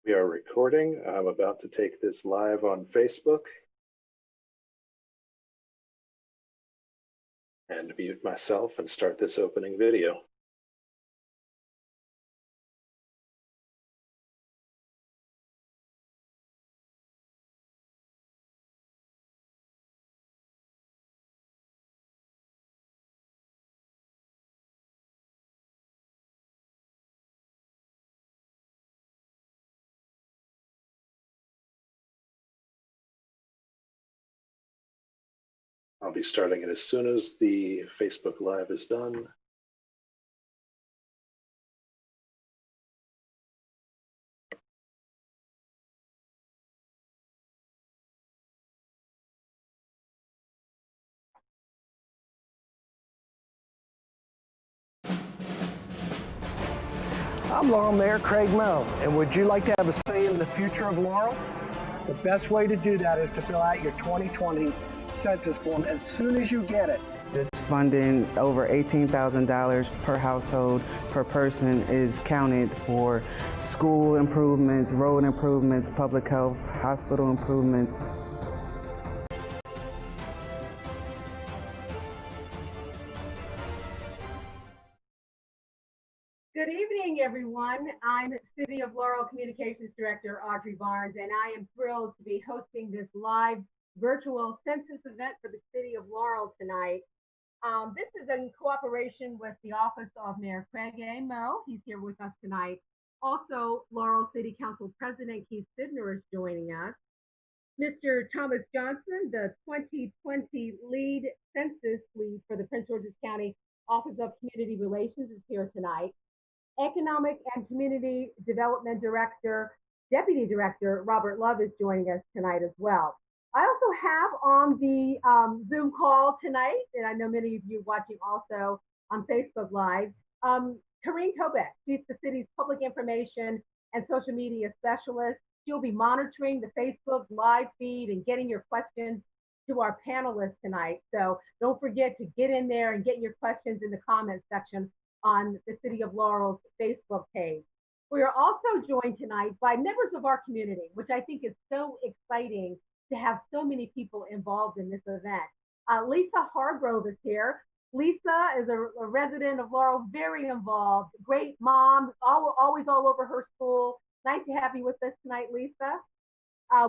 We are recording. I'm about to take this live on Facebook and mute myself and start this opening video. I'll be starting it as soon as the Facebook Live is done. I'm Laurel Mayor Craig Moe, and would you like to have a say in the future of Laurel? The best way to do that is to fill out your 2020 census form as soon as you get it. This funding, over $18,000 per household, per person, is counted for school improvements, road improvements, public health, hospital improvements. Good evening, everyone. I'm City of Laurel Communications Director Audrey Barnes, and I am thrilled to be hosting this live virtual census event for the City of Laurel tonight. This is in cooperation with the Office of Mayor Craig A. Moe. He's here with us tonight. Also, Laurel City Council President Keith Sidner is joining us. Mr. Thomas Johnson, the 2020 lead census lead for the Prince George's County Office of Community Relations, is here tonight. Economic and Community Development Director, Deputy Director Robert Love is joining us tonight as well. I also have on the Zoom call tonight, and I know many of you watching also on Facebook Live, Karine Tobek. She's the city's public information and social media specialist. She'll be monitoring the Facebook live feed and getting your questions to our panelists tonight. So don't forget to get in there and get your questions in the comments section on the City of Laurel's Facebook page. We are also joined tonight by members of our community, which I think is so exciting to have so many people involved in this event. Lisa Hargrove is here. Lisa is a resident of Laurel, very involved, great mom, always all over her school. Nice to have you with us tonight, Lisa.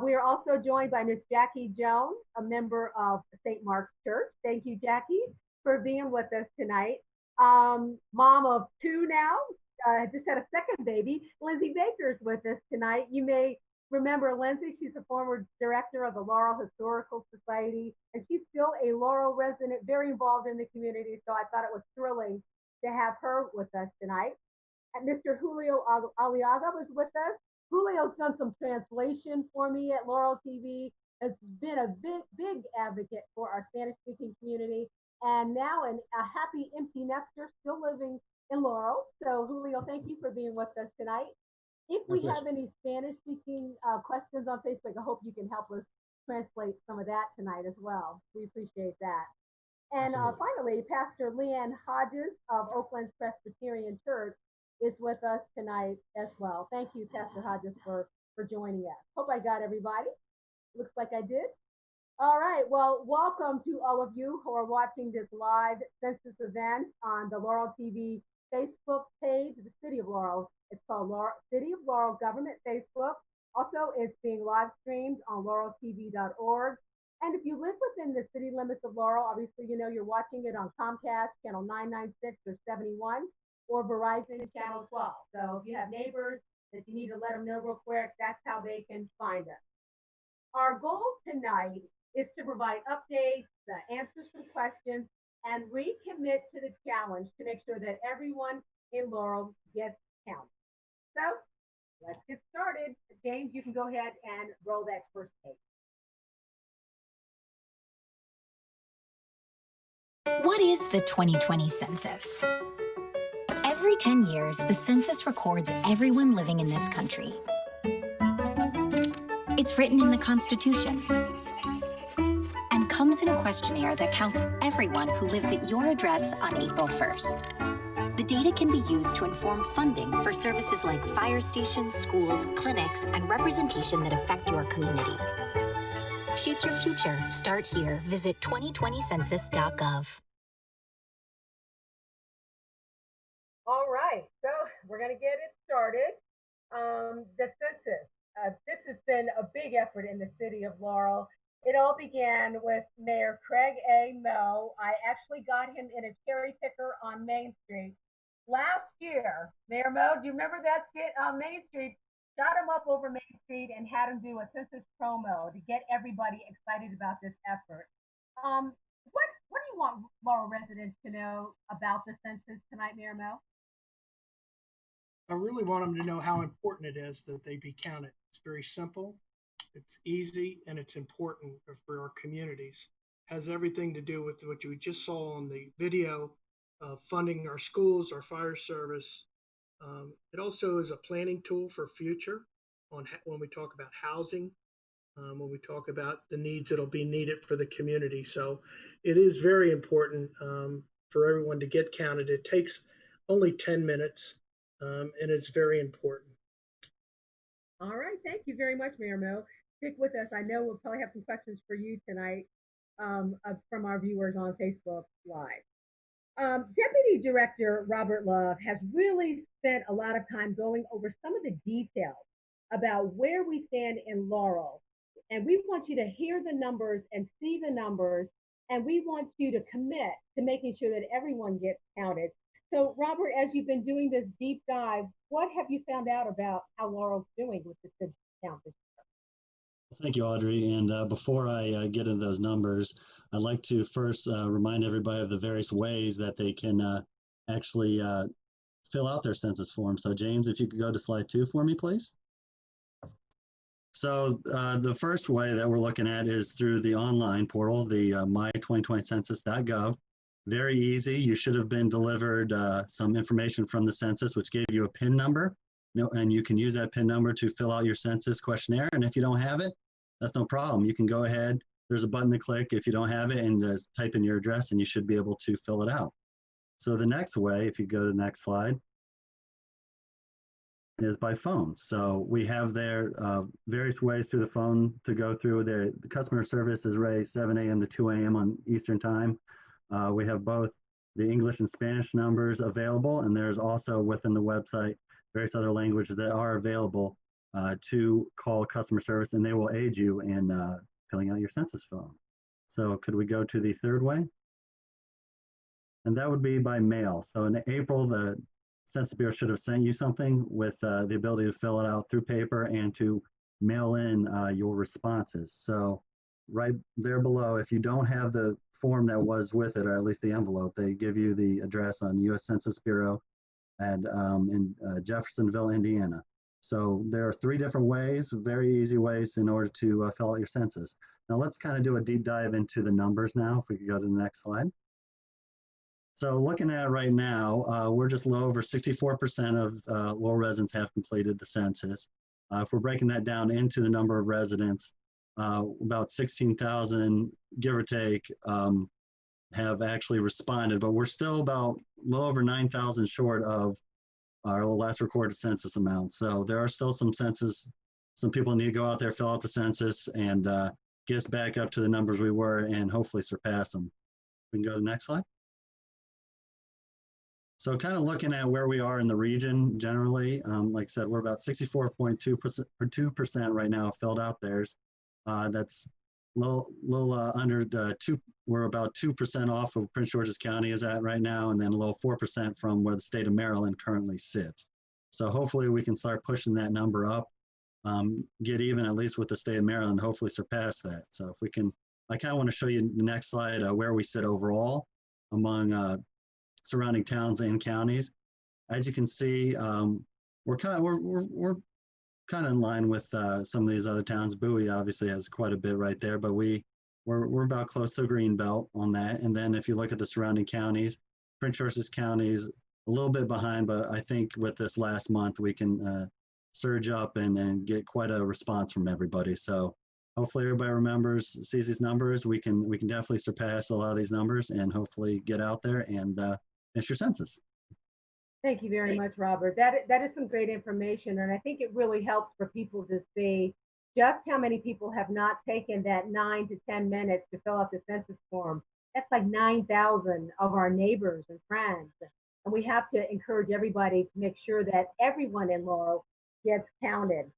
We are also joined by Miss Jackie Jones, a member of St. Mark's Church. Thank you, Jackie, for being with us tonight. Mom of two now, just had a second baby. Lindsay Baker is with us tonight. You may remember Lindsay. She's a former director of the Laurel Historical Society, and she's still a Laurel resident, very involved in the community. So I thought it was thrilling to have her with us tonight. And Mr. Julio Oliaga was with us. Julio's done some translation for me at Laurel TV, has been a big advocate for our Spanish-speaking community, and now a happy empty nester still living in Laurel. So Julio, thank you for being with us tonight. If we have any Spanish-speaking questions on Facebook, I hope you can help us translate some of that tonight as well. We appreciate that. And finally, Pastor Leanne Hodges of Oakland's Presbyterian Church is with us tonight as well. Thank you, Pastor Hodges, for joining us. Hope I got everybody. Looks like I did. All right, well, welcome to all of you who are watching this live census event on the Laurel TV Facebook page, the City of Laurel. It's called City of Laurel Government Facebook. Also, it's being live streamed on laureltv.org. And if you live within the city limits of Laurel, obviously, you know you're watching it on Comcast, channel 996 or 71, or Verizon, channel 12. So if you have neighbors that you need to let them know real quick, that's how they can find us. Our goal tonight is to provide updates, answers to questions, and recommit to the challenge to make sure that everyone in Laurel gets counted. So let's get started. James, you can go ahead and roll that first page. What is the 2020 census? Every 10 years, the census records everyone living in this country. It's written in the Constitution and comes in a questionnaire that counts everyone who lives at your address on April 1st. The data can be used to inform funding for services like fire stations, schools, clinics, and representation that affect your community. Shape your future. Start here. Visit 2020census.gov. All right, so we're going to get it started. The census. This has been a big effort in the city of Laurel. It all began with Mayor Craig A. Moe. I actually got him in a cherry picker on Main Street. Last year, Mayor Moe, do you remember that skit on Main Street? Shot him up over Main Street and had him do a census promo to get everybody excited about this effort. What do you want Laurel residents to know about the census tonight, Mayor Moe? I really want them to know how important it is that they be counted. It's very simple, it's easy, and it's important for our communities. Has everything to do with what you just saw on the video, funding our schools, our fire service. It also is a planning tool for future when we talk about housing, when we talk about the needs that'll be needed for the community. So it is very important for everyone to get counted. It takes only 10 minutes. And it's very important. All right, thank you very much, Mayor Moe. Stick with us. I know we'll probably have some questions for you tonight from our viewers on Facebook Live. Deputy Director Robert Love has really spent a lot of time going over some of the details about where we stand in Laurel. And we want you to hear the numbers and see the numbers, and we want you to commit to making sure that everyone gets counted. So, Robert, as you've been doing this deep dive, what have you found out about how Laurel's doing with the census count this year? Thank you, Audrey. And before I get into those numbers, I'd like to first remind everybody of the various ways that they can actually fill out their census form. So, James, if you could go to slide 2 for me, please. So the first way that we're looking at is through the online portal, the my2020census.gov. Very easy. You should have been delivered some information from the census, which gave you a PIN number. And you can use that PIN number to fill out your census questionnaire. And if you don't have it, that's no problem. You can go ahead. There's a button to click if you don't have it, and just type in your address, and you should be able to fill it out. So the next way, if you go to the next slide, is by phone. So we have there various ways through the phone to go through. The customer service is raised 7 a.m. to 2 a.m. on Eastern time. We have both the English and Spanish numbers available, and there's also within the website various other languages that are available to call customer service, and they will aid you in filling out your census form. So could we go to the third way? And that would be by mail. So in April, the Census Bureau should have sent you something with the ability to fill it out through paper and to mail in your responses. So right there below, if you don't have the form that was with it, or at least the envelope, they give you the address on U.S. Census Bureau and in Jeffersonville, Indiana. So there are 3 different ways, very easy ways in order to fill out your census. Now let's kind of do a deep dive into the numbers now, if we could go to the next slide. So looking at it right now, we're just a little over 64% of Laurel residents have completed the census. If we're breaking that down into the number of residents, about 16,000, give or take, have actually responded, but we're still about a little over 9,000 short of our last recorded census amount. So there are still some people need to go out there, fill out the census, and get us back up to the numbers we were and hopefully surpass them. We can go to the next slide. So kind of looking at where we are in the region generally, like I said, we're about 64.2% right now filled out theirs. That's a little under the 2, we're about 2% off of Prince George's County is at right now, and then a little 4% from where the state of Maryland currently sits. So hopefully we can start pushing that number up, get even at least with the state of Maryland, hopefully surpass that. So if we can, I kind of want to show you the next slide where we sit overall among surrounding towns and counties. As you can see, we're kind of in line with some of these other towns. Bowie obviously has quite a bit right there, but we're about close to the green belt on that. And then if you look at the surrounding counties, Prince George's County is a little bit behind, but I think with this last month we can surge up and get quite a response from everybody. So hopefully everybody sees these numbers. We can definitely surpass a lot of these numbers and hopefully get out there and finish your census. Thank you very much, Robert. That is some great information, and I think it really helps for people to see just how many people have not taken that 9 to 10 minutes to fill out the census form. That's like 9,000 of our neighbors and friends. And we have to encourage everybody to make sure that everyone in Laurel gets counted.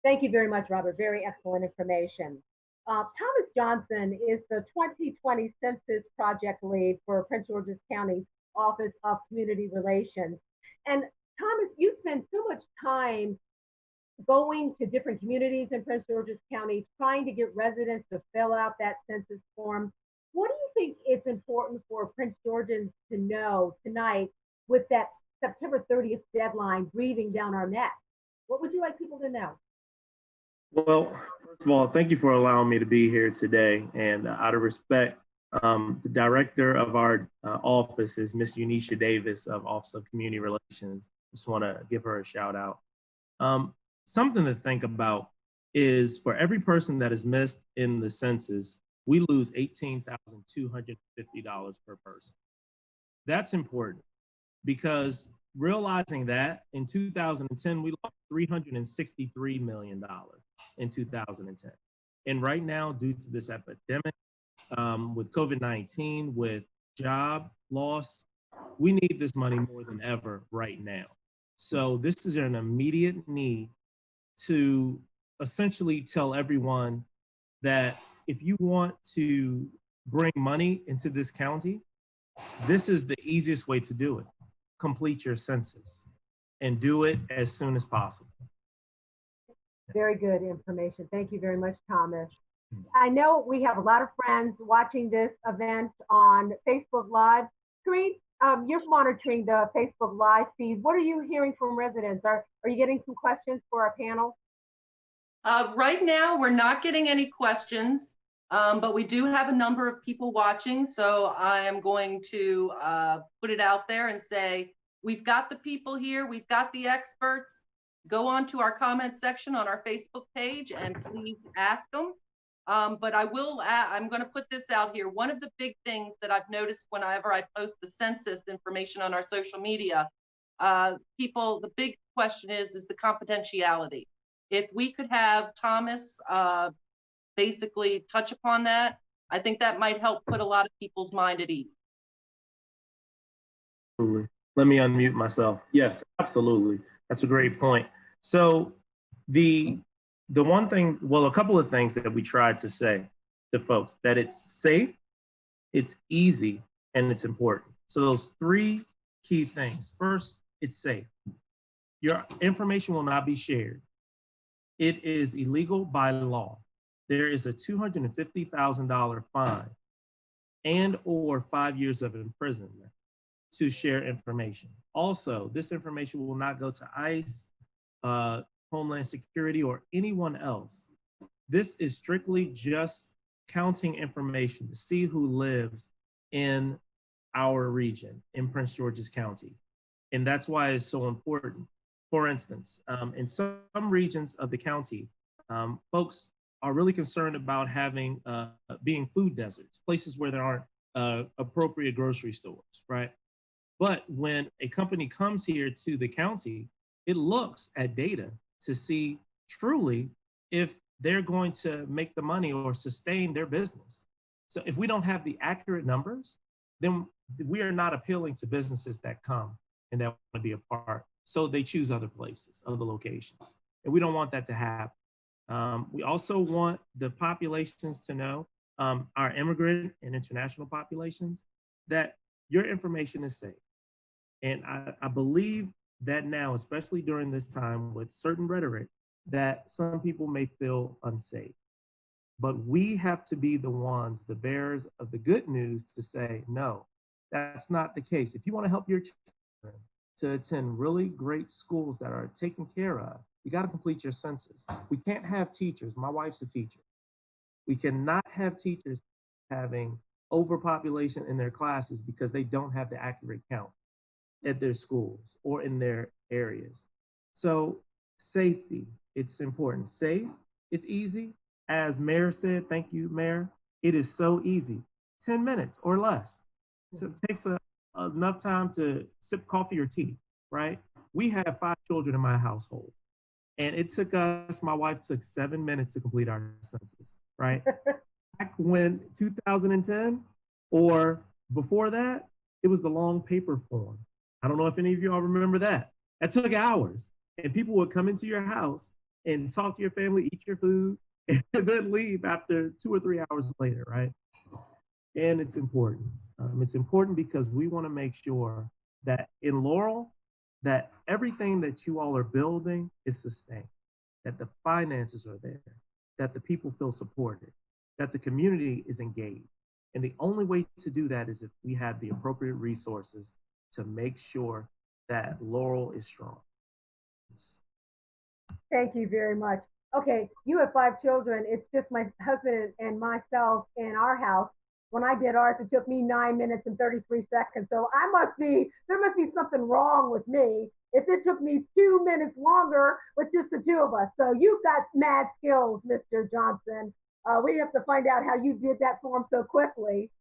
Thank you very much, Robert. Very excellent information. Thomas Johnson is the 2020 Census Project Lead for Prince George's County Office of Community Relations. And Thomas, you spend so much time going to different communities in Prince George's County, trying to get residents to fill out that census form. What do you think is important for Prince Georgians to know tonight with that September 30th deadline breathing down our neck? What would you like people to know? Well, first of all, thank you for allowing me to be here today. And out of respect, the director of our office is Miss Unisha Davis of Office of Community Relations. Just want to give her a shout out. Something to think about is for every person that is missed in the census, we lose $18,250 per person. That's important because realizing that in 2010, we lost $363 million in 2010. And right now, due to this epidemic, with COVID-19, with job loss, we need this money more than ever right now. So this is an immediate need to essentially tell everyone that if you want to bring money into this county, this is the easiest way to do it. Complete your census and do it as soon as possible. Very good information. Thank you very much, Thomas. I know we have a lot of friends watching this event on Facebook Live. Karine, you're monitoring the Facebook Live feed. What are you hearing from residents? Are you getting some questions for our panel? Right now, we're not getting any questions, but we do have a number of people watching. So I am going to put it out there and say, we've got the people here. We've got the experts. Go on to our comment section on our Facebook page and please ask them. But I will, I'm going to put this out here. One of the big things that I've noticed whenever I post the census information on our social media, the big question is the confidentiality. If we could have Thomas basically touch upon that, I think that might help put a lot of people's mind at ease. Absolutely. Let me unmute myself. Yes, absolutely. That's a great point. So the one thing, well, a couple of things that we tried to say to folks, that it's safe, it's easy, and it's important. So those three key things. First, it's safe. Your information will not be shared. It is illegal by law. There is a $250,000 fine and or 5 years of imprisonment to share information. Also, this information will not go to ICE, Homeland Security, or anyone else. This is strictly just counting information to see who lives in our region, in Prince George's County. And that's why it's so important. For instance, in some regions of the county, folks are really concerned about having being food deserts, places where there aren't appropriate grocery stores, right? But when a company comes here to the county, it looks at data to see truly if they're going to make the money or sustain their business. So if we don't have the accurate numbers, then we are not appealing to businesses that come and that want to be a part. So they choose other places, other locations. And we don't want that to happen. We also want the populations to know, our immigrant and international populations, that your information is safe. And I believe that now, especially during this time with certain rhetoric, that some people may feel unsafe. But we have to be the ones, the bearers of the good news, to say, no, that's not the case. If you want to help your children to attend really great schools that are taken care of, you got to complete your census. We can't have teachers. My wife's a teacher. We cannot have teachers having overpopulation in their classes because they don't have the accurate count at their schools or in their areas. So safety, it's important. Safe, it's easy. As Mayor said, thank you, Mayor, it is so easy. 10 minutes or less. So it takes enough time to sip coffee or tea, right? We had 5 children in my household. And it took us, my wife took 7 minutes to complete our census, right? Back when 2010 or before that, it was the long paper form. I don't know if any of you all remember that. That took hours. And people would come into your house and talk to your family, eat your food, and then leave after 2 or 3 hours later, right? And it's important. It's important because we want to make sure that in Laurel, that everything that you all are building is sustained, that the finances are there, that the people feel supported, that the community is engaged. And the only way to do that is if we have the appropriate resources to make sure that Laurel is strong. Thank you very much. Okay, you have 5 children. It's just my husband and myself in our house. When I did ours, it took me 9 minutes and 33 seconds. So there must be something wrong with me if it took me 2 minutes longer with just the 2 of us. So you've got mad skills, Mr. Johnson. We have to find out how you did that form so quickly.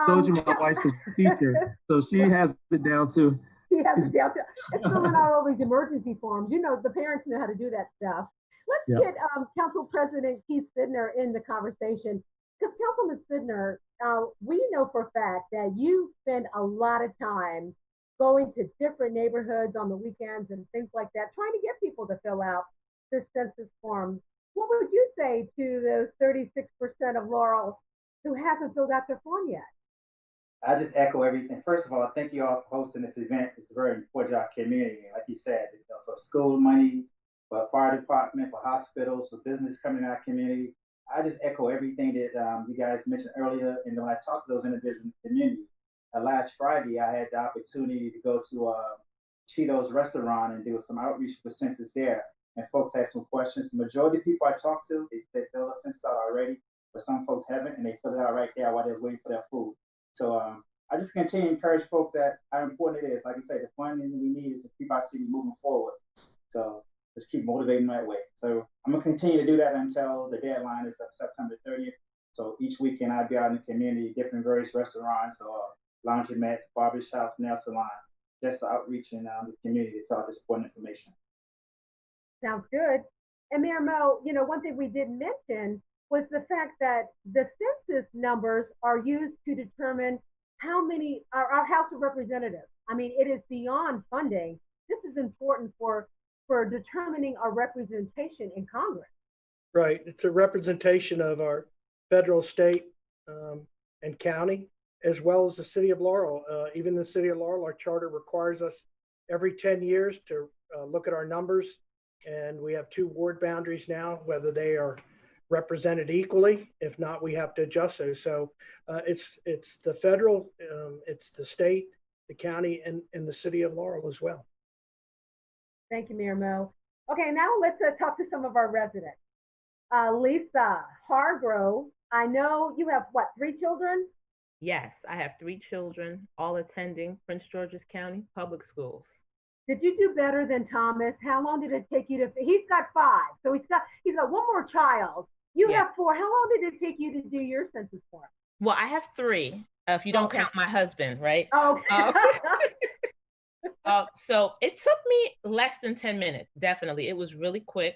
Told you my wife's a teacher, so she has it down too. She has it down too. It's filling out all these emergency forms. You know, the parents know how to do that stuff. Let's get Council President Keith Sidner in the conversation. Because Councilman Sidner, we know for a fact that you spend a lot of time going to different neighborhoods on the weekends and things like that, trying to get people to fill out this census form. What would you say to those 36% of Laurel who hasn't filled out their form yet? I just echo everything. First of all, thank you all for hosting this event. It's very important to our community. Like you said, for school money, for fire department, for hospitals, for business coming in our community. I just echo everything that you guys mentioned earlier. And when I talked to those individuals in the community, last Friday, I had the opportunity to go to Cheeto's restaurant and do some outreach for census there. And folks had some questions. The majority of people I talked to, they filled the census out already, but some folks haven't, and they filled it out right there while they're waiting for their food. So I just continue to encourage folks that how important it is. Like I say, the funding we need is to keep our city moving forward. So just keep motivating that way. So I'm gonna continue to do that until the deadline is September 30th. So each weekend I'll be out in the community, different various restaurants or laundromats, barbershops, nail salon, just outreach in the community to fill out this important information. Sounds good. And Mayor Mo, you know, one thing we didn't mention was the fact that the census numbers are used to determine how many our House of Representatives. I mean, it is beyond funding. This is important for determining our representation in Congress. Right. It's a representation of our federal, state, and county, as well as the City of Laurel. Even the City of Laurel, our charter requires us every 10 years to look at our numbers. And we have 2 ward boundaries now, whether they are represented equally. If not, we have to adjust those. So it's the federal, it's the state, the county, and the City of Laurel as well. Thank you, Mayor Mo. Okay, now let's talk to some of our residents. Lisa Hargrove, I know you have, what, 3 children? Yes, I have 3 children, all attending Prince George's County Public Schools. Did you do better than Thomas? How long did it take you to, he's got 5, so he's got 1 more child. You have 4. How long did it take you to do your census form? Well, I have 3, if you don't count my husband, right? Okay. So it took me less than 10 minutes, definitely. It was really quick.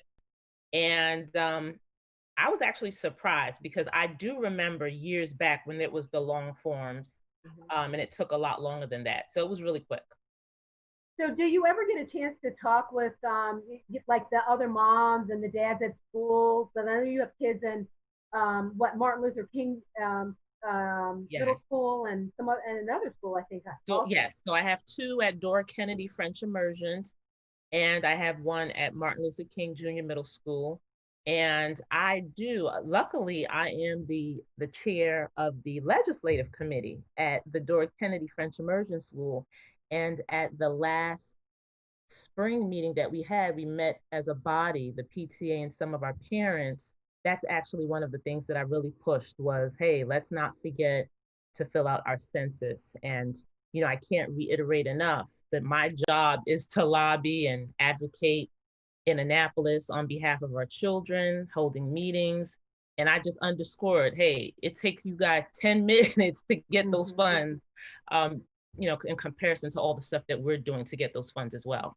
And I was actually surprised because I do remember years back when it was the long forms, and it took a lot longer than that. So it was really quick. So do you ever get a chance to talk with like the other moms and the dads at schools? So I know you have kids in Martin Luther King middle school and another school, I think. So yes, so I have 2 at Dora Kennedy French Immersions, and I have 1 at Martin Luther King Junior Middle School. And luckily, I am the chair of the legislative committee at the Dora Kennedy French Immersion School. And at the last spring meeting that we met as a body, the PTA and some of our parents. That's actually one of the things that I really pushed was, hey, let's not forget to fill out our census. And, you know, I can't reiterate enough that my job is to lobby and advocate in Annapolis on behalf of our children, holding meetings. And I just underscored, hey, it takes you guys 10 minutes to get those funds. in comparison to all the stuff that we're doing to get those funds as well.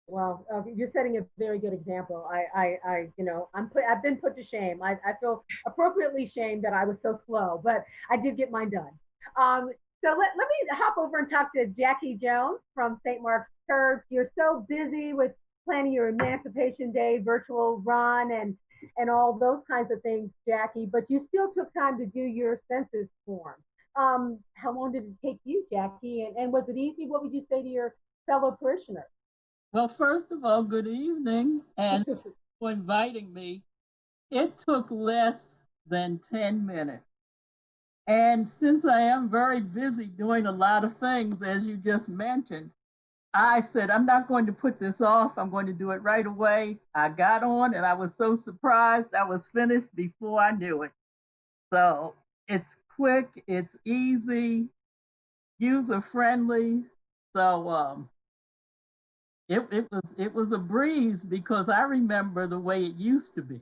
Well, you're setting a very good example. I've been put to shame. I feel appropriately shamed that I was so slow, but I did get mine done. So let me hop over and talk to Jackie Jones from St. Mark's Church. You're so busy with planning your Emancipation Day virtual run and all those kinds of things, Jackie, but you still took time to do your census form. How long did it take you, Jackie? And was it easy? What would you say to your fellow parishioners? Well, first of all, good evening, and for inviting me. It took less than 10 minutes. And since I am very busy doing a lot of things, as you just mentioned, I said, I'm not going to put this off. I'm going to do it right away. I got on and I was so surprised I was finished before I knew it. So it's quick, it's easy, user-friendly. So it was a breeze because I remember the way it used to be.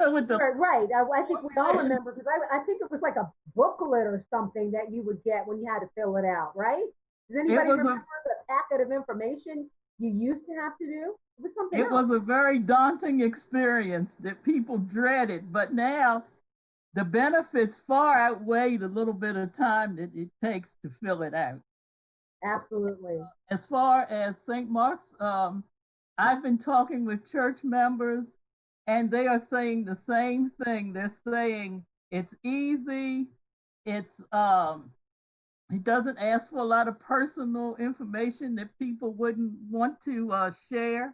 Right. I think we all remember because I think it was like a booklet or something that you would get when you had to fill it out, right? Does anybody remember the packet of information you used to have to do? It was something else. It was a very daunting experience that people dreaded, but now the benefits far outweigh the little bit of time that it takes to fill it out. Absolutely. As far as St. Mark's, I've been talking with church members and they are saying the same thing. They're saying it's easy. It doesn't ask for a lot of personal information that people wouldn't want to share.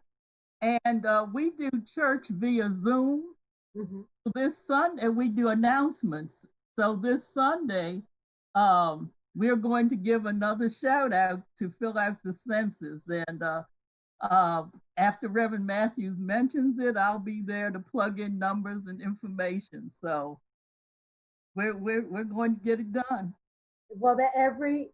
And we do church via Zoom. Mm-hmm. This Sunday, we do announcements. So this Sunday, we're going to give another shout out to fill out the census. And after Reverend Matthews mentions it, I'll be there to plug in numbers and information. So we're going to get it done. Well, that every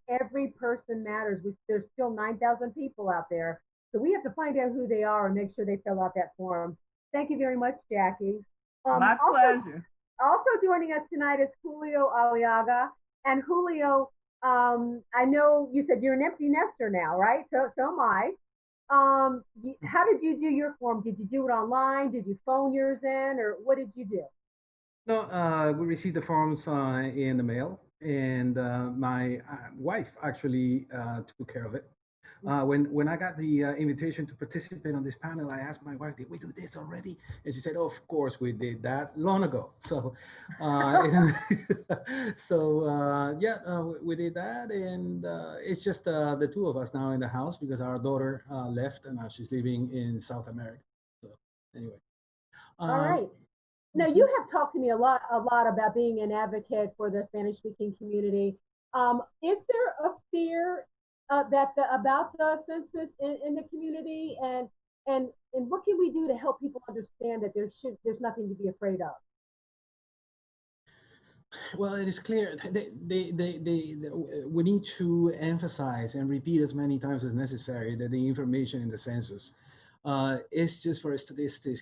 person matters. There's still 9,000 people out there. So we have to find out who they are and make sure they fill out that form. Thank you very much, Jackie. My pleasure. Also joining us tonight is Julio Oliaga. And Julio, I know you said you're an empty nester now, right? So am I. How did you do your form? Did you do it online? Did you phone yours in, or what did you do? No, we received the forms in the mail, and my wife actually took care of it. When I got the invitation to participate on this panel, I asked my wife, did we do this already? And she said, oh, of course we did that long ago. So, we did that. And it's just the two of us now in the house because our daughter left and now she's living in South America. So anyway. All right. Now you have talked to me a lot about being an advocate for the Spanish-speaking community. Is there a fear about the census in the community, and what can we do to help people understand that there's nothing to be afraid of? Well, it is clear we need to emphasize and repeat as many times as necessary that the information in the census is just for statistic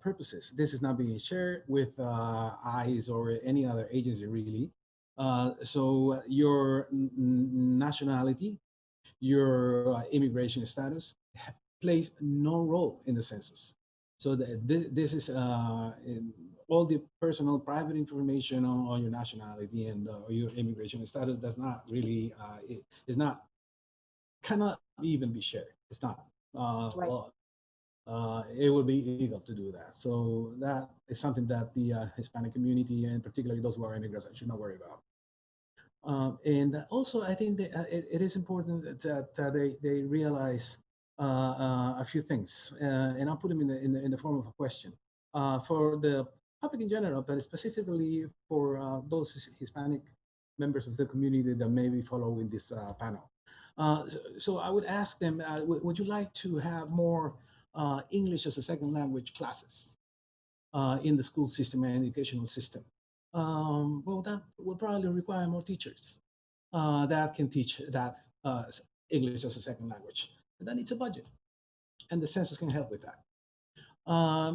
purposes. This is not being shared with ICE or any other agency, really. So your nationality, your immigration status plays no role in the census. So this is all the personal private information on your nationality and your immigration status does not really, cannot even be shared. It's not. Right. It would be illegal to do that. So that is something that the Hispanic community and particularly those who are immigrants should not worry about. And also, I think that it is important that they realize a few things, and I'll put them in the form of a question for the public in general, but specifically for those Hispanic members of the community that may be following this panel. So I would ask them, would you like to have more English as a second language classes in the school system and educational system? Well, that will probably require more teachers that can teach that English as a second language. And that needs a budget, and the census can help with that.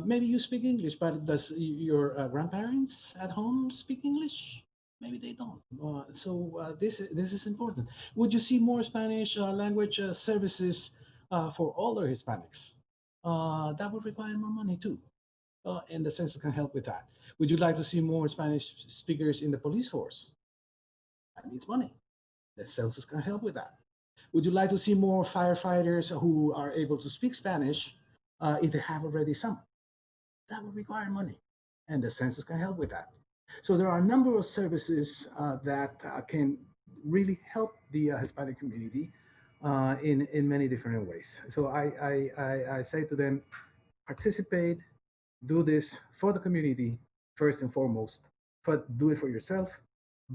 Maybe you speak English, but does your grandparents at home speak English? Maybe they don't. This is important. Would you see more Spanish language services for older Hispanics? That would require more money too, and the census can help with that. Would you like to see more Spanish speakers in the police force? That needs money. The census can help with that. Would you like to see more firefighters who are able to speak Spanish if they have already some? That would require money, and the census can help with that. So there are a number of services that can really help the Hispanic community in many different ways. So I say to them, participate, do this for the community first and foremost, but do it for yourself,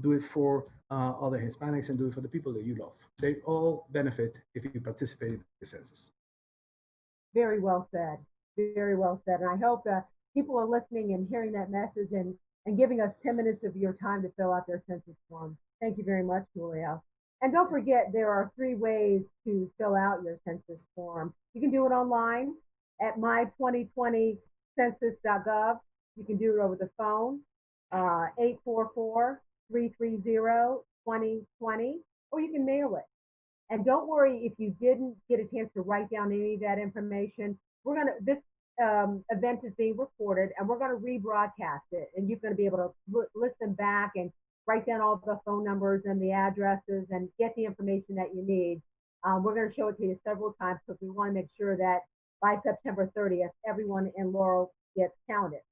do it for other Hispanics, and do it for the people that you love. They all benefit if you participate in the census. Very well said. Very well said. And I hope that people are listening and hearing that message and giving us 10 minutes of your time to fill out their census form. Thank you very much, Julio. And don't forget, there are 3 ways to fill out your census form. You can do it online at my2020census.gov. You can do it over the phone, 844-330-2020, or you can mail it. And don't worry if you didn't get a chance to write down any of that information. This event is being recorded, and we're going to rebroadcast it, and you're going to be able to listen back and write down all the phone numbers and the addresses and get the information that you need. We're going to show it to you several times because we want to make sure that by September 30th, everyone in Laurel gets counted.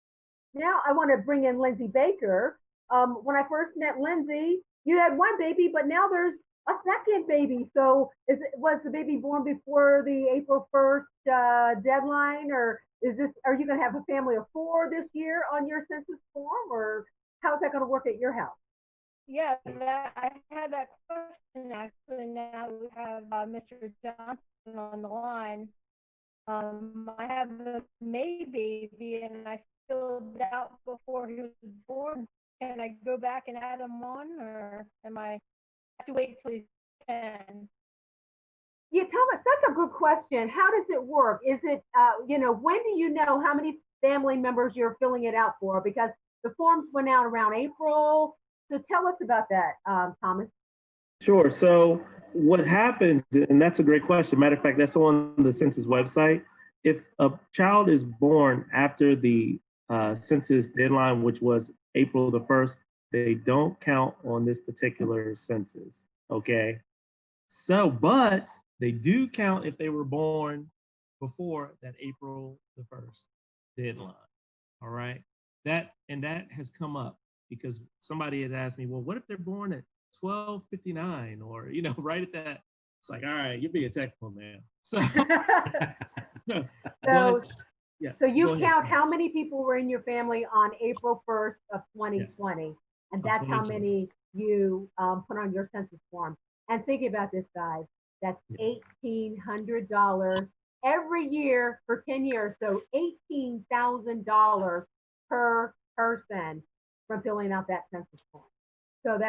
Now I want to bring in Lindsay Baker. When I first met Lindsay, you had 1 baby, but now there's a second baby. So was the baby born before the April 1st deadline, or are you going to have a family of 4 this year on your census form, or how's that going to work at your house? Yeah, I had that question actually. Now we have Mr. Johnson on the line. I have a May baby, and I filled out before he was born. Can I go back and add him on, or am I have to wait till he's 10? Yeah, tell us. That's a good question. How does it work? Is it, when do you know how many family members you're filling it out for? Because the forms went out around April. So tell us about that, Thomas. Sure. So what happens, and that's a great question. Matter of fact, that's on the census website. If a child is born after the census deadline, which was April the 1st, they don't count on this particular census. Okay. So, but they do count if they were born before that April the 1st deadline. All right. That has come up because somebody had asked me, well, what if they're born at 12:59 or, right at that? It's like, all right, you're being technical, man. So, so you count how many people were in your family on April 1st of 2020, yes. And that's how many you put on your census form. And think about this, guys, that's $1,800 every year for 10 years. So $18,000 per person from filling out that census form. So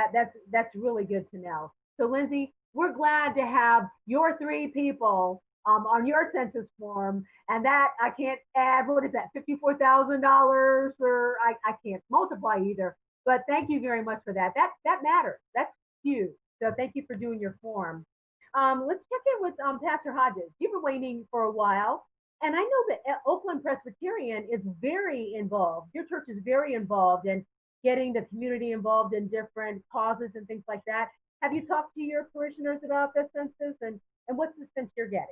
that's really good to know. So Lindsay, we're glad to have your 3 people on your census form, and that I can't add, what is that, $54,000, or I can't multiply either, but thank you very much for that. That matters, that's huge. So thank you for doing your form. Let's check in with Pastor Hodges. You've been waiting for a while, and I know that Oakland Presbyterian is very involved. Your church is very involved in getting the community involved in different causes and things like that. Have you talked to your parishioners about the census, and what's the sense you're getting?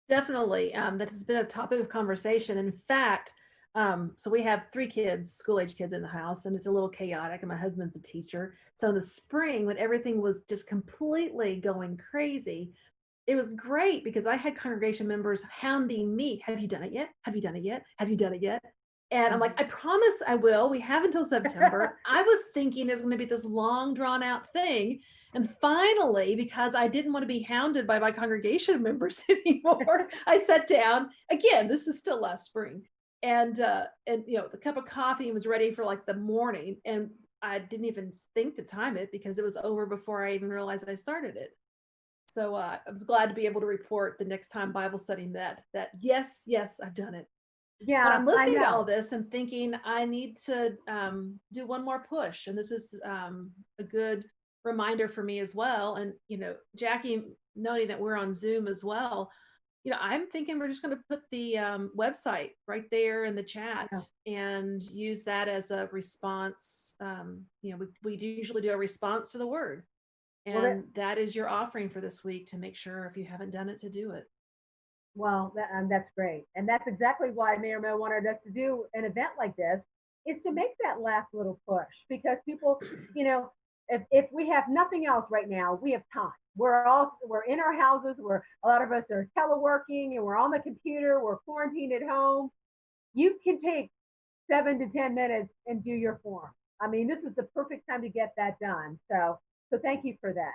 Definitely. That has been a topic of conversation. In fact, so we have 3 kids, school-age kids in the house, and it's a little chaotic, and my husband's a teacher. So in the spring, when everything was just completely going crazy, it was great because I had congregation members hounding me. Have you done it yet? Have you done it yet? Have you done it yet? And I'm like, I promise I will. We have until September. I was thinking it was going to be this long, drawn out thing. And finally, because I didn't want to be hounded by my congregation members anymore, I sat down again. This is still last spring. And the cup of coffee was ready for like the morning. And I didn't even think to time it because it was over before I even realized I started it. So I was glad to be able to report the next time Bible study met that yes, I've done it. Yeah, But I'm I listening to know. all this and thinking I need to do one more push. And this is a good reminder for me as well. And, you know, Jackie, noting that we're on Zoom as well, you know, I'm thinking we're just going to put the website right there in the chat and use that as a response. You know, we do usually do a response to the word. And that is your offering for this week, to make sure, if you haven't done it, to do it. Well, that's great. And that's exactly why Mayor Mo wanted us to do an event like this, is to make that last little push, because people, you know, if we have nothing else right now, we have time. We're in our houses, a lot of us are teleworking and we're on the computer, we're quarantined at home. You can take 7 to 10 minutes and do your form. I mean, this is the perfect time to get that done. So thank you for that.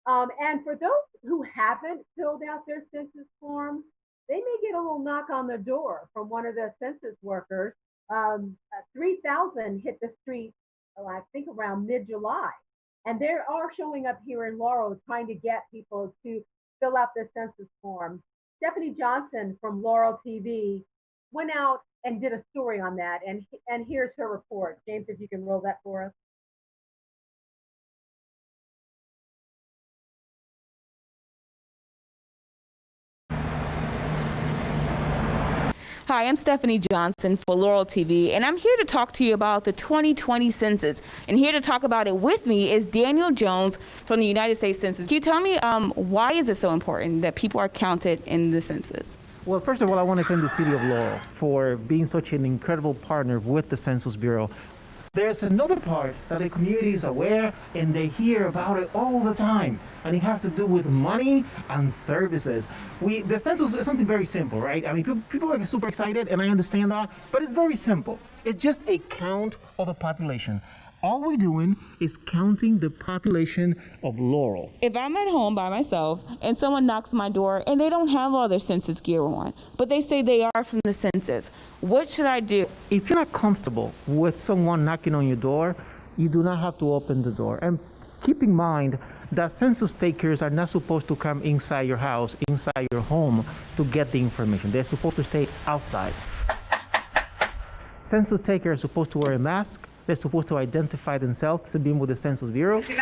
And for those who haven't filled out their census forms, they may get a little knock on the door from one of the census workers. 3,000 hit the street, I think around mid-July. And they are showing up here in Laurel trying to get people to fill out their census form. Stephanie Johnson from Laurel TV went out and did a story on that. And here's her report. James, if you can roll that for us. Hi, I'm Stephanie Johnson for Laurel TV, and I'm here to talk to you about the 2020 census. And here to talk about it with me is Daniel Jones from the United States Census. Can you tell me why is it so important that people are counted in the census? Well, first of all, I want to thank the City of Laurel for being such an incredible partner with the Census Bureau. There's another part that the community is aware and they hear about it all the time, and it has to do with money and services. The census is something very simple, right? I mean, people are super excited, and I understand that, but it's very simple. It's just a count of the population. All we're doing is counting the population of Laurel. If I'm at home by myself and someone knocks on my door and they don't have all their census gear on, but they say they are from the census, what should I do? If you're not comfortable with someone knocking on your door, you do not have to open the door. And keep in mind that census takers are not supposed to come inside your house, inside your home to get the information. They're supposed to stay outside. Census takers are supposed to wear a mask. They're supposed to identify themselves to be with the Census Bureau. Del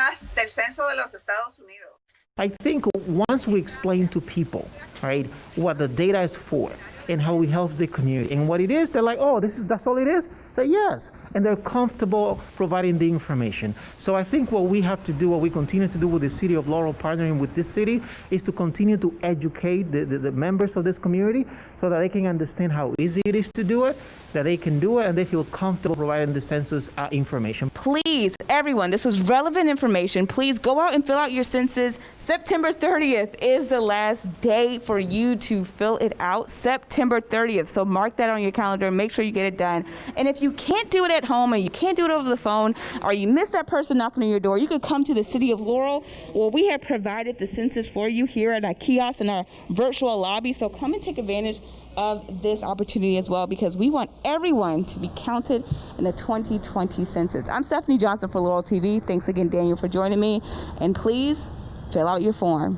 Censo de los Estados Unidos. I think once we explain to people, right, what the data is for and how we help the community and what it is, they're like, oh, that's all it is? So yes, and they're comfortable providing the information. So I think what we have to do, what we continue to do with the City of Laurel partnering with this city, is to continue to educate the members of this community so that they can understand how easy it is to do it, that they can do it, and they feel comfortable providing the census information. Please, everyone, this was relevant information. Please go out and fill out your census. September 30th is the last day for you to fill it out. September 30th. So mark that on your calendar. Make sure you get it done. And if you can't do it at home, or you can't do it over the phone, or you miss that person knocking on your door, you could come to the City of Laurel. Well, we have provided the census for you here at our kiosk in our virtual lobby. So come and take advantage of this opportunity as well, because we want everyone to be counted in the 2020 census. I'm Stephanie Johnson for Laurel TV. Thanks again, Daniel, for joining me. And please fill out your form.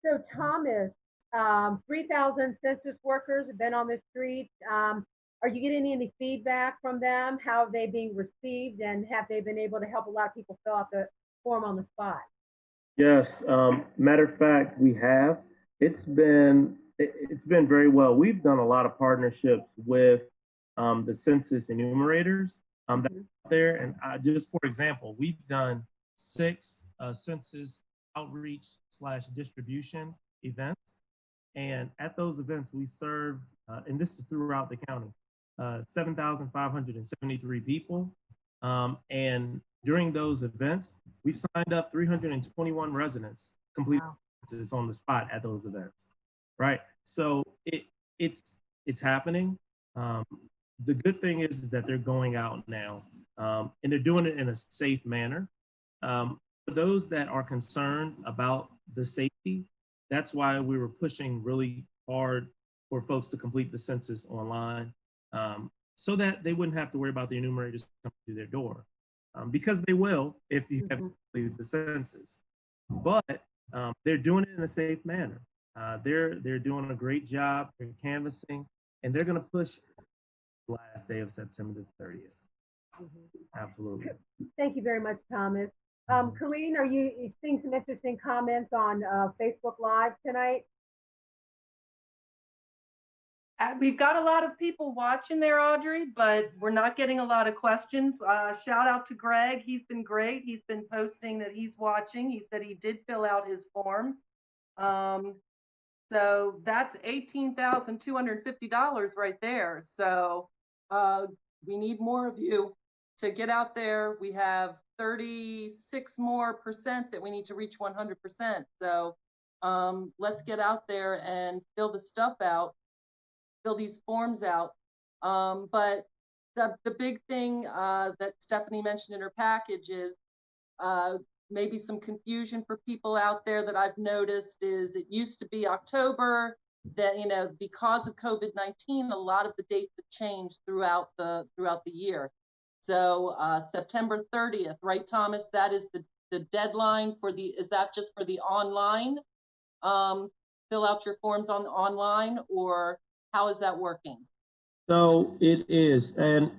So Thomas, 3,000 census workers have been on the street. Are you getting any feedback from them? How are they being received, and have they been able to help a lot of people fill out the form on the spot? Yes, matter of fact, we have. It's been very well. We've done a lot of partnerships with the census enumerators that are out there. And just for example, we've done 6 census outreach / distribution events. And at those events, we served, and this is throughout the county, 7,573 people. And during those events, we signed up 321 residents, completely on the spot at those events, right? So it's happening. The good thing is that they're going out now, and they're doing it in a safe manner. For those that are concerned about the safety, that's why we were pushing really hard for folks to complete the census online, so that they wouldn't have to worry about the enumerators coming to their door, because they will if you haven't completed the census. But they're doing it in a safe manner. They're doing a great job. They're canvassing, and they're going to push the last day of September the 30th. Absolutely. Thank you very much, Thomas. Corrine, are you seeing some interesting comments on Facebook Live tonight? We've got a lot of people watching there, Audrey, but we're not getting a lot of questions. Shout out to Greg. He's been great. He's been posting that he's watching. He said he did fill out his form. So that's $18,250 right there. So we need more of you to get out there. We have 36% more that we need to reach 100%. So let's get out there and fill the stuff out, fill these forms out. But the big thing that Stephanie mentioned in her package is maybe some confusion for people out there that I've noticed is it used to be October, that, you know, because of COVID-19, a lot of the dates have changed throughout the year. So September 30th, right, Thomas? That is the deadline for is that just for the online? Fill out your forms online, or how is that working? So it is, and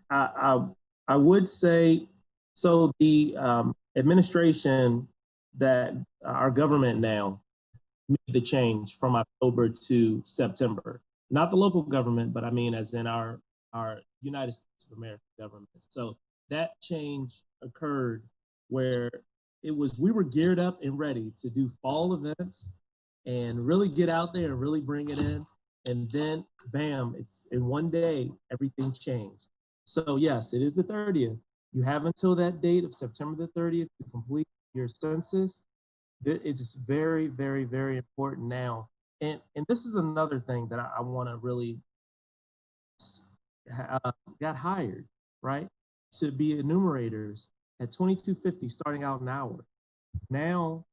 I would say, so the administration that our government now made the change from October to September. Not the local government, but I mean as in our United States of America government. So that change occurred where we were geared up and ready to do fall events and really get out there and really bring it in. And then bam, it's in one day, everything changed. So yes, it is the 30th. You have until that date of September the 30th to complete your census. It's very, very, very important now. And this is another thing that I want to really got hired, right, to be enumerators at $22.50 starting out an hour. Now,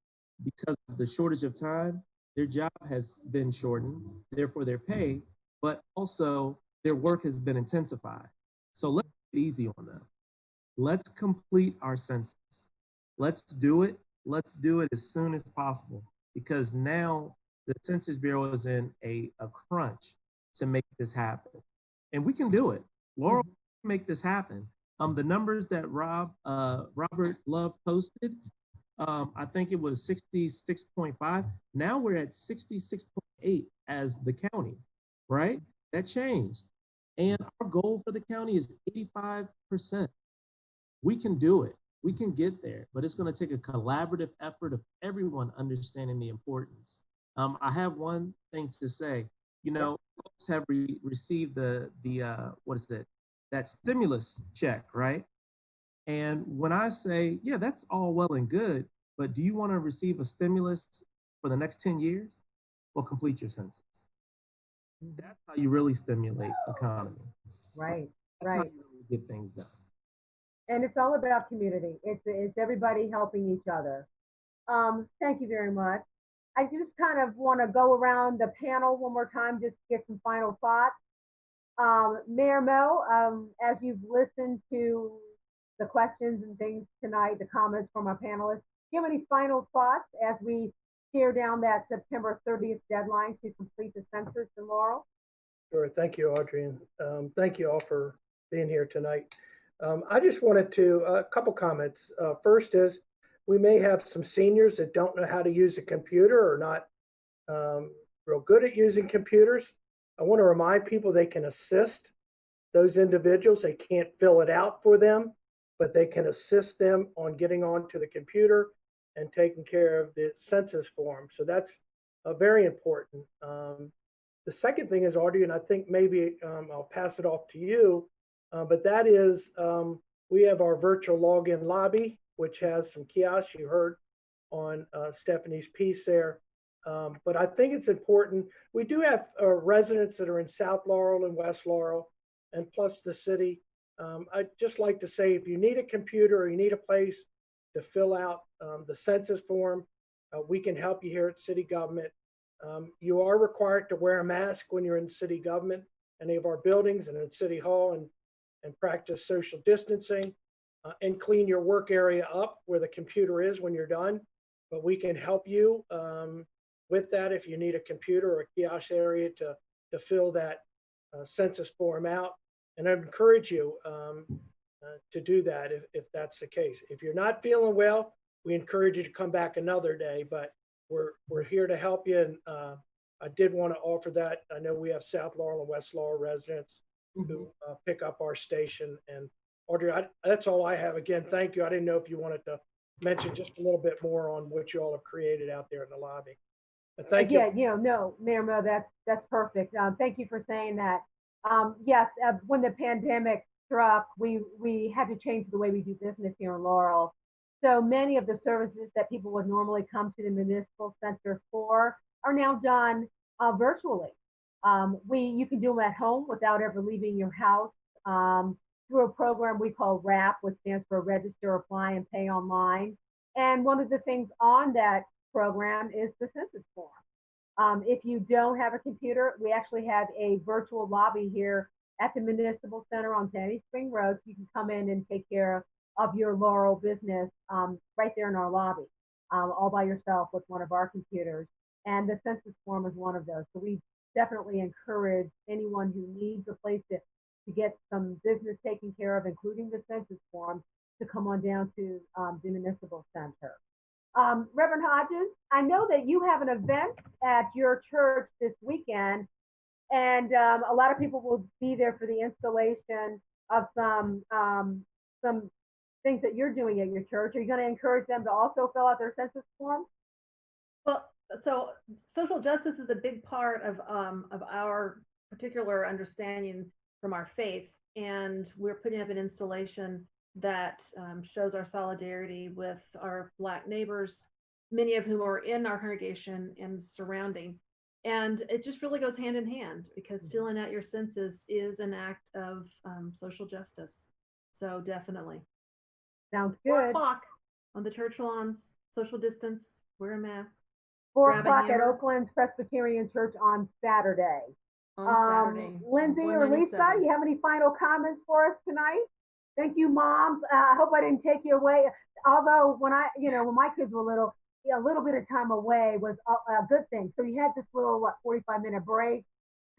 because of the shortage of time, their job has been shortened, therefore their pay, but also their work has been intensified. So let's get easy on them. Let's complete our census. Let's do it. Let's do it as soon as possible, because now the Census Bureau is in a crunch to make this happen. And we can do it. Laurel can make this happen. The numbers that Robert Love posted, I think it was 66.5. Now we're at 66.8 as the county, right? That changed. And our goal for the county is 85%. We can do it. We can get there, but it's going to take a collaborative effort of everyone understanding the importance. I have one thing to say. You know, folks have received that stimulus check, right? And when I say, yeah, that's all well and good, but do you want to receive a stimulus for the next 10 years? Well, complete your census. That's how you really stimulate the economy. Right, That's right. how you really get things done. And it's all about community. It's everybody helping each other. Thank you very much. I just kind of want to go around the panel one more time, just to get some final thoughts. Mayor Mo, as you've listened to the questions and things tonight, the comments from our panelists, do you have any final thoughts as we tear down that September 30th deadline to complete the census in Laurel? Sure. Thank you, Audrey. And thank you all for being here tonight. I just wanted to, a couple comments. First is, we may have some seniors that don't know how to use a computer or not real good at using computers. I want to remind people they can assist those individuals. They can't fill it out for them, but they can assist them on getting onto the computer and taking care of the census form. So that's very important. The second thing is, Audrey, and I think maybe I'll pass it off to you, but that is, we have our virtual login lobby, which has some kiosks you heard on Stephanie's piece there. But I think it's important. We do have residents that are in South Laurel and West Laurel, and plus the city. I'd just like to say, if you need a computer or you need a place to fill out the census form, we can help you here at city government. You are required to wear a mask when you're in city government, any of our buildings, and in City Hall, and practice social distancing. And clean your work area up where the computer is when you're done. But we can help you with that, if you need a computer or a kiosk area to fill that census form out. And I encourage you to do that if that's the case. If you're not feeling well, we encourage you to come back another day, but we're here to help you. And I did want to offer that. I know we have South Laurel and West Laurel residents who pick up our station. And Audrey, that's all I have. Again, thank you. I didn't know if you wanted to mention just a little bit more on what you all have created out there in the lobby. But thank you. Yeah, no, Mayor Mo, that's perfect. Thank you for saying that. Yes, when the pandemic struck, we had to change the way we do business here in Laurel. So many of the services that people would normally come to the municipal center for are now done virtually. You can do them at home without ever leaving your house through a program we call RAP, which stands for Register, Apply, and Pay Online. And one of the things on that program is the census form. If you don't have a computer, we actually have a virtual lobby here at the Municipal Center on Sandy Spring Road. So you can come in and take care of your Laurel business right there in our lobby, all by yourself with one of our computers. And the census form is one of those. So we definitely encourage anyone who needs a place to get some business taken care of, including the census form, to come on down to the Municipal Center. Reverend Hodges, I know that you have an event at your church this weekend, and a lot of people will be there for the installation of some things that you're doing at your church. Are you going to encourage them to also fill out their census form? Well, so social justice is a big part of our particular understanding from our faith, and we're putting up an installation that shows our solidarity with our Black neighbors, many of whom are in our congregation and surrounding. And it just really goes hand in hand, because filling out your census is an act of social justice. So definitely. Sounds good. 4 o'clock on the church lawns, social distance, wear a mask. 4 o'clock at Oakland Presbyterian Church on Saturday. On Saturday. Lindsay or Lisa, you have any final comments for us tonight? Thank you, moms. I hope I didn't take you away. Although when my kids were little, a little bit of time away was a good thing. So you had this little 45-minute break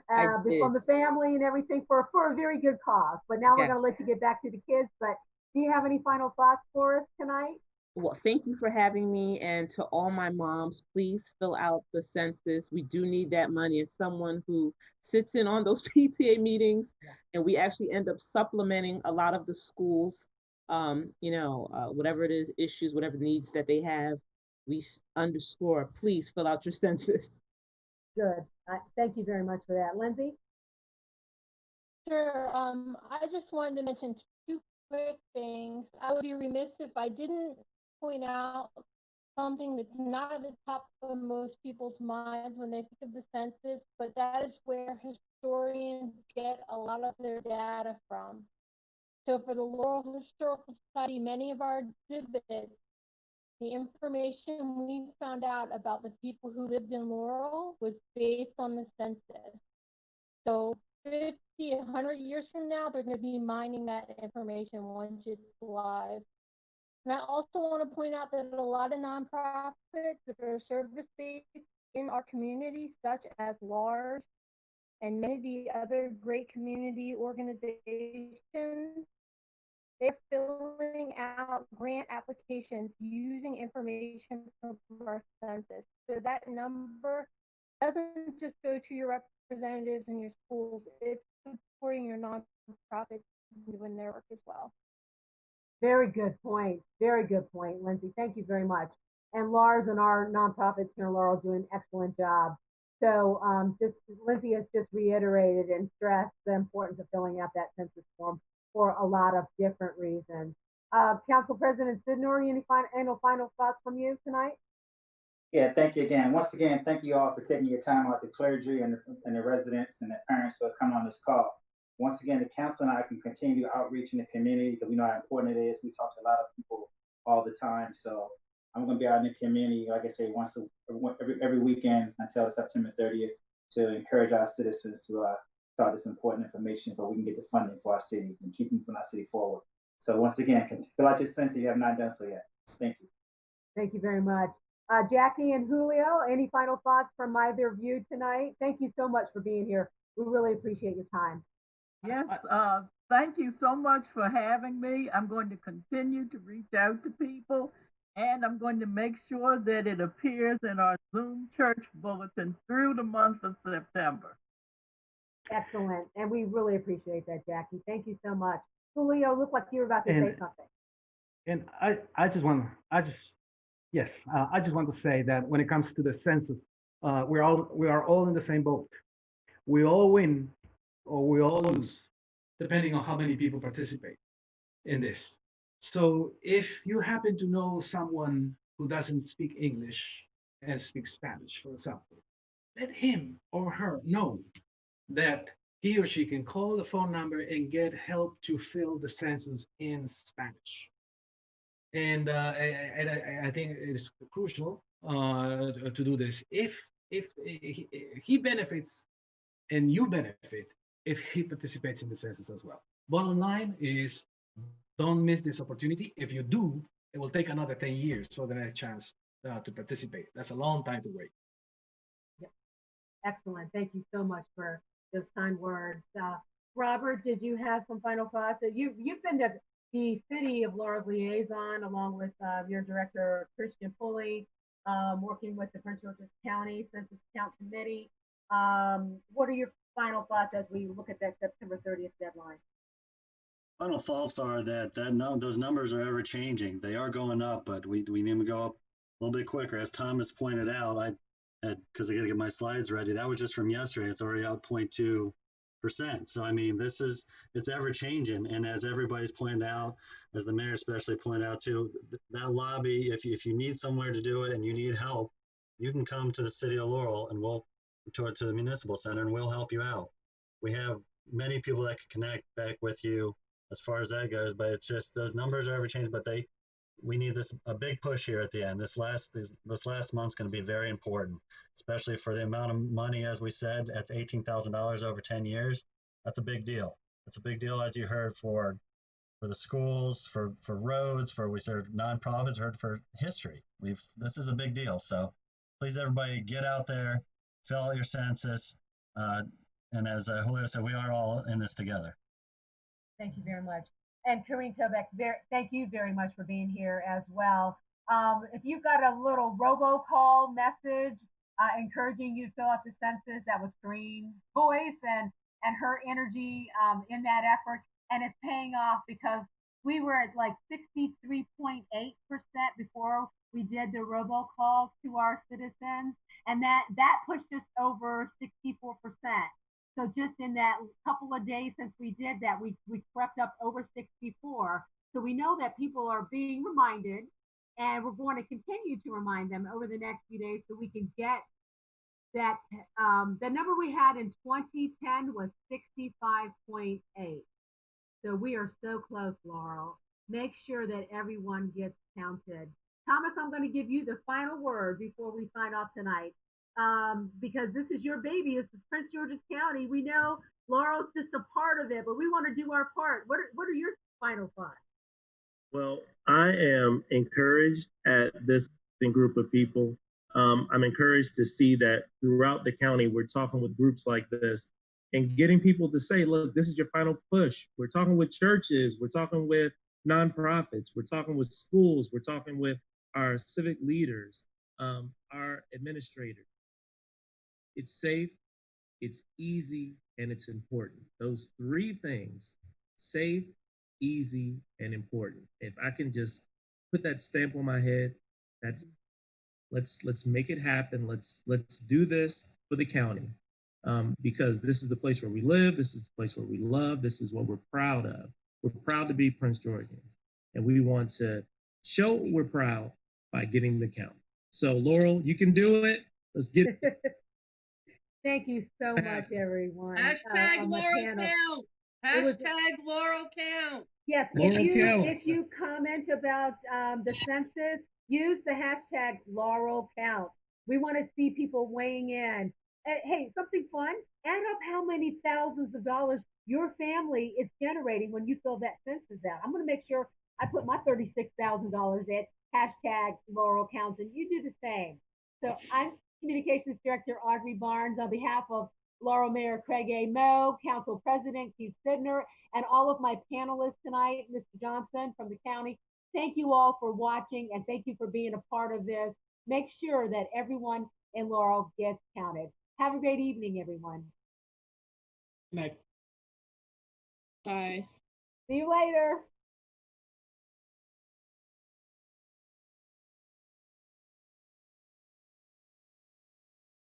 from the family and everything for a very good cause. But now we're going to let you get back to the kids. But do you have any final thoughts for us tonight? Well, thank you for having me. And to all my moms, please fill out the census. We do need that money. As someone who sits in on those PTA meetings, and we actually end up supplementing a lot of the schools, whatever it is, issues, whatever needs that they have, we underscore, please fill out your census. Good. Thank you very much for that. Lindsay? Sure. I just wanted to mention 2 quick things. I would be remiss if I didn't point out something that's not at the top of most people's minds when they think of the census, but that is where historians get a lot of their data from. So for the Laurel Historical Society, many of our exhibits, the information we found out about the people who lived in Laurel was based on the census. So 50, 100 years from now, they're going to be mining that information once it's live. And I also want to point out that a lot of nonprofits that are service-based in our community, such as LARS and many of the other great community organizations, they're filling out grant applications using information from our census. So that number doesn't just go to your representatives in your schools, it's supporting your nonprofits doing their work as well. Very good point. Very good point, Lindsay. Thank you very much. And Lars and our nonprofits here in Laurel do an excellent job. So Lindsay has just reiterated and stressed the importance of filling out that census form for a lot of different reasons. Council President Sidnor, any final thoughts from you tonight? Yeah, thank you again. Once again, thank you all for taking your time out, the clergy and the residents and the parents who are coming on this call. Once again, the council and I can continue outreach in the community because we know how important it is. We talk to a lot of people all the time. So I'm going to be out in the community, like I say, every weekend until September 30th to encourage our citizens to start this important information so we can get the funding for our city and keep moving our city forward. So once again, fill out your census if you have not done so yet. Thank you. Thank you very much. Jackie and Julio, any final thoughts from either of you tonight? Thank you so much for being here. We really appreciate your time. Yes, thank you so much for having me. I'm going to continue to reach out to people, and I'm going to make sure that it appears in our Zoom church bulletin through the month of September. Excellent. And we really appreciate that, Jackie. Thank you so much. Julio, look like you were about to say something. And I just want to say that when it comes to the census, we are all in the same boat. We all win or we all lose, depending on how many people participate in this. So if you happen to know someone who doesn't speak English and speaks Spanish, for example, let him or her know that he or she can call the phone number and get help to fill the census in Spanish. And I think it is crucial to do this. If he benefits and you benefit if he participates in the census as well. Bottom line is, don't miss this opportunity. If you do, it will take another 10 years for the next chance to participate. That's a long time to wait. Yep. Excellent. Thank you so much for those kind words. Robert, did you have some final thoughts? You've been the City of Laurel's liaison along with your director, Christian Pulley, working with the Prince George's County Census Count Committee. What are your final thoughts as we look at that September 30th deadline? Final thoughts are that those numbers are ever changing. They are going up, but we need to go up a little bit quicker. As Thomas pointed out, because I got to get my slides ready. That was just from yesterday. It's already out 0.2%. So I mean, it's ever changing. And as everybody's pointed out, as the mayor especially pointed out too, that lobby, if you need somewhere to do it and you need help, you can come to the City of Laurel and we'll to the municipal center and we'll help you out. We have many people that can connect back with you as far as that goes, but it's just those numbers are ever changing. But we need a big push here at the end. This last month's going to be very important, especially for the amount of money, as we said, at $18,000 over 10 years. That's a big deal. It's a big deal, as you heard, for the schools, for roads, we serve nonprofits, heard for history. This is a big deal. So please, everybody, get out there, fill out your census, and as Julio said, we are all in this together. Thank you very much. And Karine Tobeck, thank you very much for being here as well. If you've got a little robocall message encouraging you to fill out the census, that was Karine's voice and her energy in that effort. And it's paying off because we were at like 63.8% before we did the robocalls to our citizens. And that pushed us over 64%. So just in that couple of days since we did that, we crept up over 64. So we know that people are being reminded, and we're going to continue to remind them over the next few days so we can get that. The number we had in 2010 was 65.8. So we are so close, Laurel. Make sure that everyone gets counted. Thomas, I'm going to give you the final word before we sign off tonight. Because this is your baby. This is Prince George's County. We know Laurel's just a part of it, but we want to do our part. What are your final thoughts? Well, I am encouraged at this group of people. I'm encouraged to see that throughout the county, we're talking with groups like this and getting people to say, look, this is your final push. We're talking with churches. We're talking with nonprofits. We're talking with schools. We're talking with our civic leaders, our administrators. It's safe, it's easy, and it's important. Those three things: safe, easy, and important. If I can just put that stamp on my head, let's make it happen. Let's do this for the county, because this is the place where we live. This is the place where we love. This is what we're proud of. We're proud to be Prince Georgians, and we want to show we're proud by getting the count. So Laurel, you can do it. Let's get it. Thank you so much, everyone. Hashtag Laurel count. Hashtag Laurel count. Yes, if you comment about the census, use the hashtag Laurel count. We want to see people weighing in. Hey, something fun. Add up how many thousands of dollars your family is generating when you fill that census out. I'm going to make sure I put my $36,000 in. hashtag Laurel Counts, and you do the same. So I'm Communications Director Audrey Barnes on behalf of Laurel Mayor Craig A. Moe, Council President Keith Sidner, and all of my panelists tonight, Mr. Johnson from the county. Thank you all for watching and thank you for being a part of this. Make sure that everyone in Laurel gets counted. Have a great evening, everyone. Good night. Bye. See you later.